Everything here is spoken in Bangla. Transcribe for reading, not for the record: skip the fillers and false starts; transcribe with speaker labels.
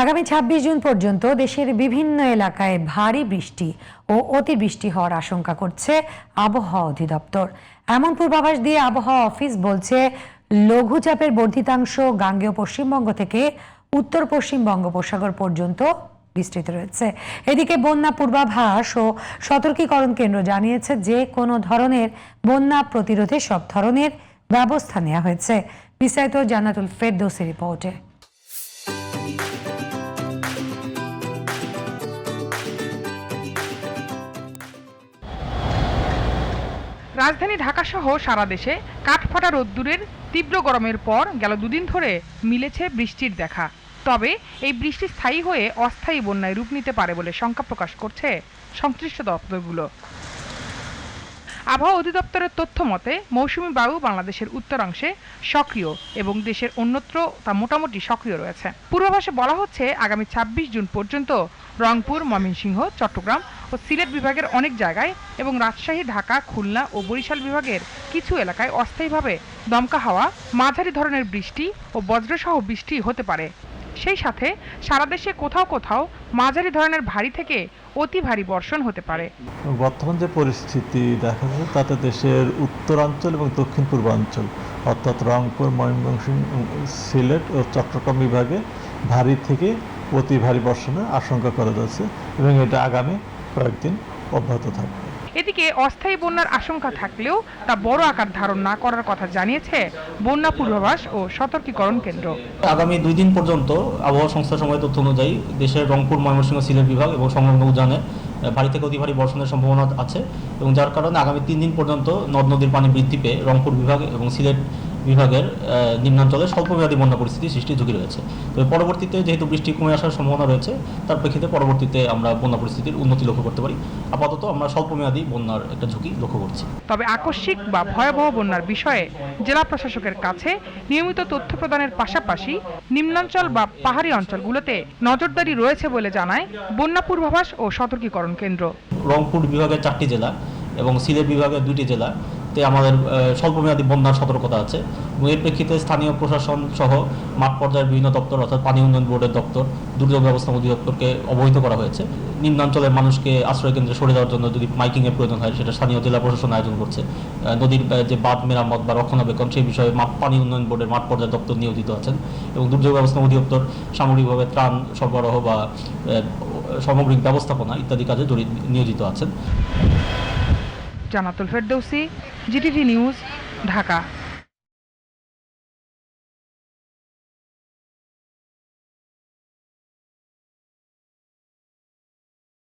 Speaker 1: আগামী ২৬ জুন পর্যন্ত দেশের বিভিন্ন এলাকায় ভারী বৃষ্টি ও অতিবৃষ্টি হওয়ার আশঙ্কা করছে আবহাওয়া অধিদপ্তর। এমন পূর্বাভাস দিয়ে আবহাওয়া অফিস বলছে, লঘুচাপের বর্ধিতাংশ গাঙ্গেয় পশ্চিমবঙ্গ থেকে উত্তর পশ্চিম বঙ্গোপসাগর পর্যন্ত বিস্তৃত রয়েছে। এদিকে বন্যা পূর্বাভাস ও সতর্কীকরণ কেন্দ্র জানিয়েছে, যে কোনো ধরনের বন্যা প্রতিরোধে সব ধরনের ব্যবস্থা নেওয়া হয়েছে। বিস্তারিত জান্নাতুল ফেরদৌসী রিপোর্টে।
Speaker 2: রাজধানী ঢাকা সহ সারা দেশে কাঠফাটা রোদ্দুরের তীব্র গরমের পর গেল দুদিন ধরে মিলেছে বৃষ্টির দেখা। তবে এই বৃষ্টি স্থায়ী হয়ে অস্থায়ী বন্যায় রূপ নিতে পারে বলে শঙ্কা প্রকাশ করছে সংশ্লিষ্ট দপ্তরগুলো। আবহাওয়া অধিদপ্তরের তথ্য মতে, মৌসুমী বায়ু বাংলাদেশের উত্তরাংশে সক্রিয় এবং দেশের অন্যত্র তা মোটামুটি সক্রিয় রয়েছে। পূর্বাভাসে বলা হচ্ছে, আগামী ২৬ জুন পর্যন্ত রংপুর, ময়মনসিংহ, চট্টগ্রাম ও সিলেট বিভাগের অনেক জায়গায় এবং রাজশাহী, ঢাকা, খুলনা ও বরিশাল বিভাগের কিছু এলাকায় অস্থায়ীভাবে দমকা হাওয়া, মাঝারি ধরনের বৃষ্টি ও বজ্রসহ বৃষ্টি হতে পারে। সেই সাথে সারা দেশে কোথাও কোথাও মাঝারি ধরনের ভারী থেকে অতি ভারী বর্ষণ হতে পারে।
Speaker 3: বর্তমান যে পরিস্থিতি দেখা যাচ্ছে, তাতে দেশের উত্তরাঞ্চল এবং দক্ষিণ পূর্বাঞ্চল অর্থাৎ রংপুর, ময়মনসিংহ, সিলেট ও চট্টগ্রাম বিভাগে ভারী থেকে অতি ভারী বর্ষণের আশঙ্কা করা যাচ্ছে এবং এটা আগামী কয়েকদিন অব্যাহত থাকবে।
Speaker 2: এদিকে অস্থায়ী বন্যার আশঙ্কা থাকলেও তা বড় আকার ধারণ না করার কথা জানিয়েছে বন্যা পূর্বাভাস ও সতর্কীকরণ কেন্দ্র।
Speaker 4: আগামী 2 দিন পর্যন্ত আবহাওয়া সংস্থার সময় তথ্য অনুযায়ী দেশের রংপুর, ময়মনসিংহ, সিলেট বিভাগ এবং সংলগ্ন উজানে ভারী থেকে অতি ভারী বর্ষণের সম্ভাবনা আছে এবং যার কারণে আগামী 3 দিন পর্যন্ত নদ নদীর পানি বৃদ্ধি পেয়ে রংপুর বিভাগ এবং সিলেট বিভাগের নিম্নাঞ্চলে স্বল্পমেয়াদী বন্যা পরিস্থিতি সৃষ্টির ঝুঁকি রয়েছে। তবে পরবর্তীতে যেহেতু বৃষ্টি কমে আসার সম্ভাবনা রয়েছে, তার প্রেক্ষিতে পরবর্তীতে আমরা বন্যা পরিস্থিতির উন্নতি লক্ষ্য করতে পারি। আপাতত আমরা স্বল্পমেয়াদী বন্যার একটা ঝুঁকি লক্ষ্য করছি।
Speaker 2: তবে আকস্মিক বা ভয়াবহ বন্যার বিষয়ে জেলা প্রশাসকের কাছে নিয়মিত তথ্য প্রদানের পাশাপাশি নিম্নাঞ্চল বা পাহাড়ি অঞ্চলগুলোতে নজরদারি রয়েছে বলে জানায় বন্যা পূর্বাভাস ও সতর্কীকরণ কেন্দ্র।
Speaker 4: রংপুর বিভাগের 4টি জেলা এবং সিলেট বিভাগের 2টি জেলা আমাদের স্বল্পমেয়াদী বন্যার সতর্কতা আছে এবং এর প্রেক্ষিতে স্থানীয় প্রশাসন সহ মাঠ পর্যায়ের বিভিন্ন দপ্তর অর্থাৎ পানি উন্নয়ন বোর্ডের দপ্তর, দুর্যোগ ব্যবস্থাপনা অধিদপ্তরকে অবহিত করা হয়েছে। নিম্নাঞ্চলের মানুষকে আশ্রয় কেন্দ্রে সরে যাওয়ার জন্য যদি মাইকিংয়ের প্রয়োজন হয়, সেটা স্থানীয় জেলা প্রশাসন আয়োজন করছে। নদীর যে বাঁধ মেরামত বা রক্ষণাবেক্ষণ, সেই বিষয়ে পানি উন্নয়ন বোর্ডের মাঠ পর্যায়ের দপ্তর নিয়োজিত আছেন এবং দুর্যোগ ব্যবস্থাপনা অধিদপ্তর সামগ্রিকভাবে ত্রাণ সরবরাহ বা সামগ্রিক ব্যবস্থাপনা ইত্যাদি কাজে নিয়োজিত আছেন।
Speaker 2: জান্নাতুল ফেরদৌসী, জিটিভি নিউজ, ঢাকা।